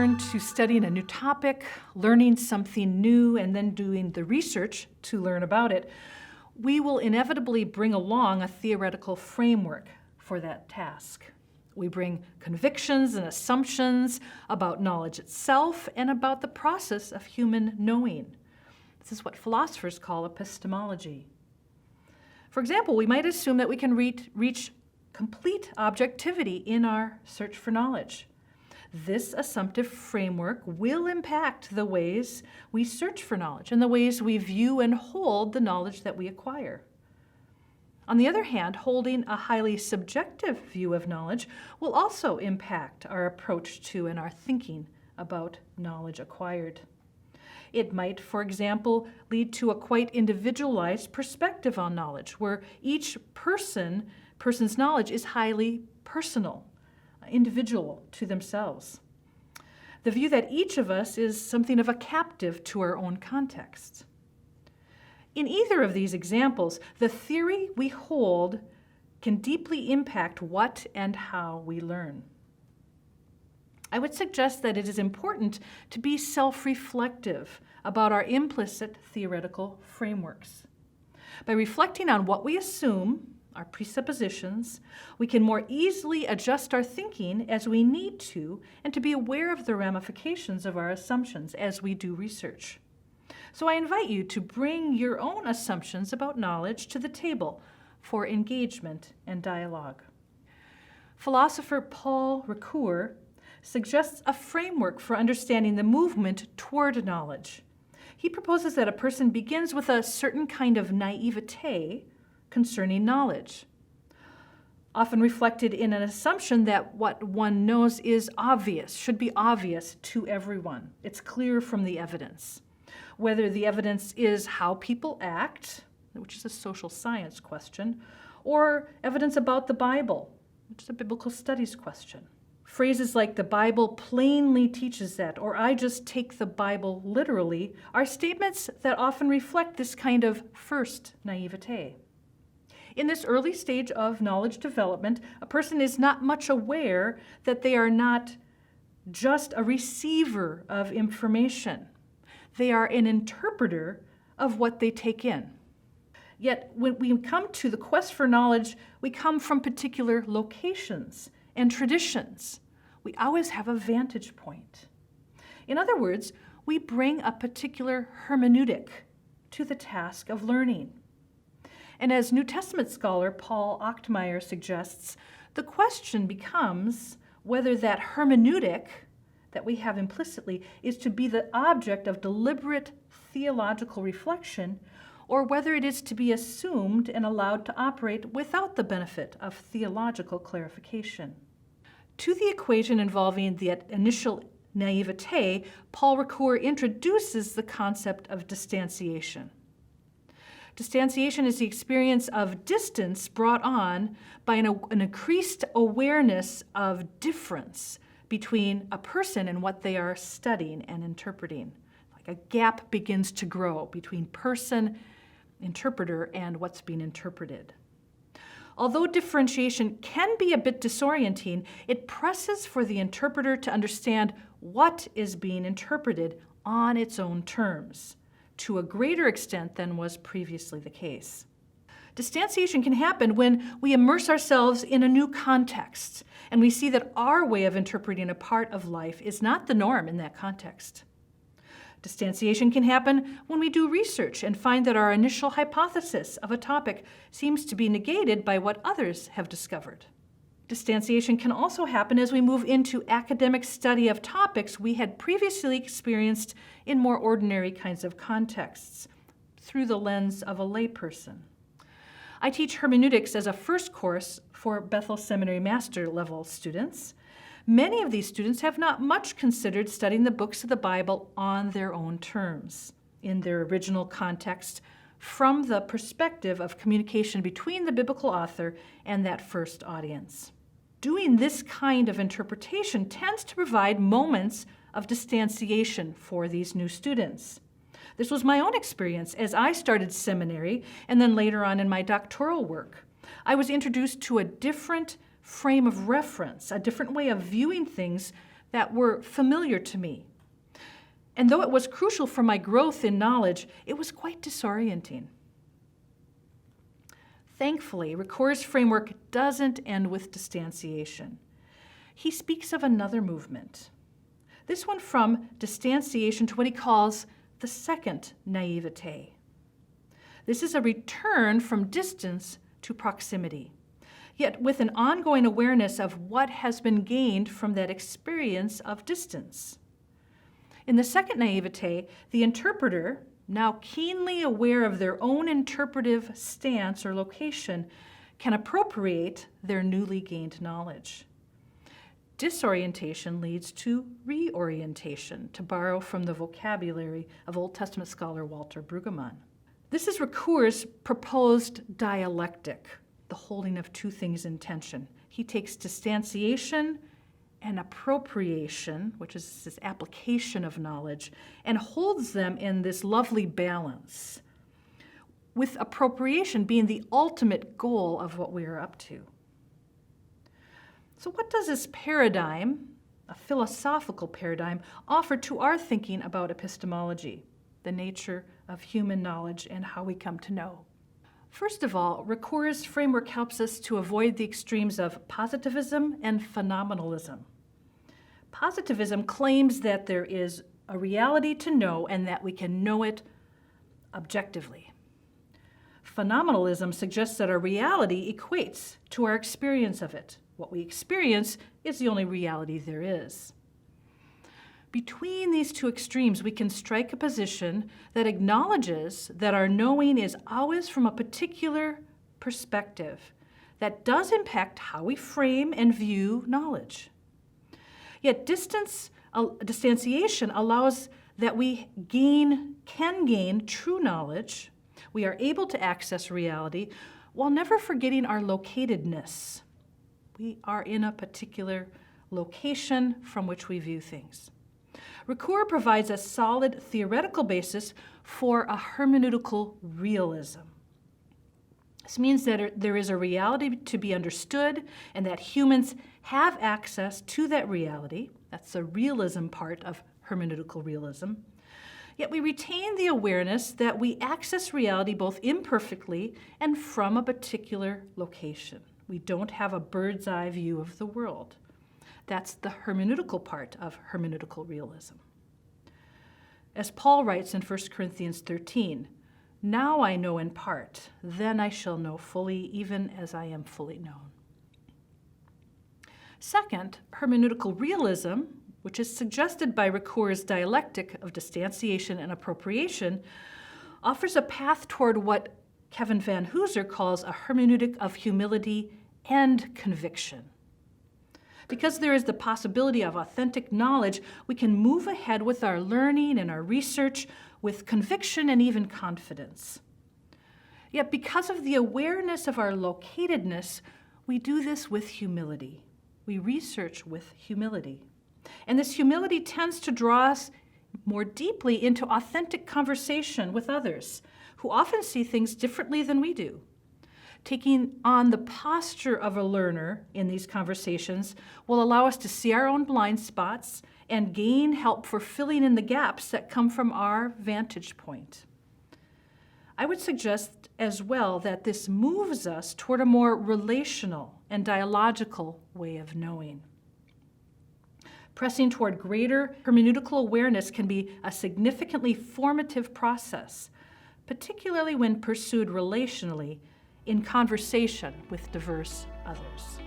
turn to studying a new topic, learning something new, and then doing the research to learn about it, we will inevitably bring along a theoretical framework for that task. We bring convictions and assumptions about knowledge itself and about the process of human knowing. This is what philosophers call epistemology. For example, we might assume that we can reach complete objectivity in our search for knowledge. This assumptive framework will impact the ways we search for knowledge and the ways we view and hold the knowledge that we acquire. On the other hand, holding a highly subjective view of knowledge will also impact our approach to and our thinking about knowledge acquired. It might, for example, lead to a quite individualized perspective on knowledge, where each person's knowledge is highly personal, individual to themselves. The view that each of us is something of a captive to our own context. In either of these examples, the theory we hold can deeply impact what and how we learn. I would suggest that it is important to be self-reflective about our implicit theoretical frameworks. By reflecting on what we assume, our presuppositions, we can more easily adjust our thinking as we need to and to be aware of the ramifications of our assumptions as we do research. So I invite you to bring your own assumptions about knowledge to the table for engagement and dialogue. Philosopher Paul Ricoeur suggests a framework for understanding the movement toward knowledge. He proposes that a person begins with a certain kind of naivete concerning knowledge, often reflected in an assumption that what one knows is obvious, should be obvious to everyone. It's clear from the evidence. Whether the evidence is how people act, which is a social science question, or evidence about the Bible, which is a biblical studies question. Phrases like "the Bible plainly teaches that," or "I just take the Bible literally," are statements that often reflect this kind of first naivete. In this early stage of knowledge development, a person is not much aware that they are not just a receiver of information. They are an interpreter of what they take in. Yet when we come to the quest for knowledge, we come from particular locations and traditions. We always have a vantage point. In other words, we bring a particular hermeneutic to the task of learning. And as New Testament scholar Paul Ricoeur suggests, the question becomes whether that hermeneutic that we have implicitly is to be the object of deliberate theological reflection, or whether it is to be assumed and allowed to operate without the benefit of theological clarification. To the equation involving the initial naivete, Paul Ricoeur introduces the concept of distanciation. Distanciation is the experience of distance brought on by an increased awareness of difference between a person and what they are studying and interpreting. Like a gap begins to grow between person, interpreter, and what's being interpreted. Although differentiation can be a bit disorienting, it presses for the interpreter to understand what is being interpreted on its own terms, to a greater extent than was previously the case. Distanciation can happen when we immerse ourselves in a new context and we see that our way of interpreting a part of life is not the norm in that context. Distanciation can happen when we do research and find that our initial hypothesis of a topic seems to be negated by what others have discovered. Distanciation can also happen as we move into academic study of topics we had previously experienced in more ordinary kinds of contexts, through the lens of a layperson. I teach hermeneutics as a first course for Bethel Seminary master level students. Many of these students have not much considered studying the books of the Bible on their own terms, in their original context, from the perspective of communication between the biblical author and that first audience. Doing this kind of interpretation tends to provide moments of distanciation for these new students. This was my own experience as I started seminary and then later on in my doctoral work. I was introduced to a different frame of reference, a different way of viewing things that were familiar to me. And though it was crucial for my growth in knowledge, it was quite disorienting. Thankfully, Ricoeur's framework doesn't end with distanciation. He speaks of another movement. This one from distanciation to what he calls the Second Naivete. This is a return from distance to proximity, yet with an ongoing awareness of what has been gained from that experience of distance. In the Second Naivete, the interpreter, now keenly aware of their own interpretive stance or location, can appropriate their newly gained knowledge. Disorientation leads to reorientation, to borrow from the vocabulary of Old Testament scholar Walter Brueggemann. This is Ricoeur's proposed dialectic, the holding of two things in tension. He takes distanciation and appropriation, which is this application of knowledge, and holds them in this lovely balance, with appropriation being the ultimate goal of what we are up to. So what does this paradigm, a philosophical paradigm, offer to our thinking about epistemology, the nature of human knowledge and how we come to know? First of all, Ricoeur's framework helps us to avoid the extremes of positivism and phenomenalism. Positivism claims that there is a reality to know and that we can know it objectively. Phenomenalism suggests that our reality equates to our experience of it. What we experience is the only reality there is. Between these two extremes, we can strike a position that acknowledges that our knowing is always from a particular perspective that does impact how we frame and view knowledge. Yet distanciation allows that we can gain true knowledge. We are able to access reality while never forgetting our locatedness. We are in a particular location from which we view things. Ricoeur provides a solid theoretical basis for a hermeneutical realism. This means that there is a reality to be understood and that humans have access to that reality. That's the realism part of hermeneutical realism. Yet we retain the awareness that we access reality both imperfectly and from a particular location. We don't have a bird's eye view of the world. That's the hermeneutical part of hermeneutical realism. As Paul writes in 1 Corinthians 13, "Now I know in part, then I shall know fully, even as I am fully known." Second, hermeneutical realism, which is suggested by Ricoeur's dialectic of distanciation and appropriation, offers a path toward what Kevin Van Hooser calls a hermeneutic of humility and conviction. Because there is the possibility of authentic knowledge, we can move ahead with our learning and our research with conviction and even confidence. Yet because of the awareness of our locatedness, we do this with humility. We research with humility. And this humility tends to draw us more deeply into authentic conversation with others who often see things differently than we do. Taking on the posture of a learner in these conversations will allow us to see our own blind spots and gain help for filling in the gaps that come from our vantage point. I would suggest as well that this moves us toward a more relational and dialogical way of knowing. Pressing toward greater hermeneutical awareness can be a significantly formative process, particularly when pursued relationally in conversation with diverse others.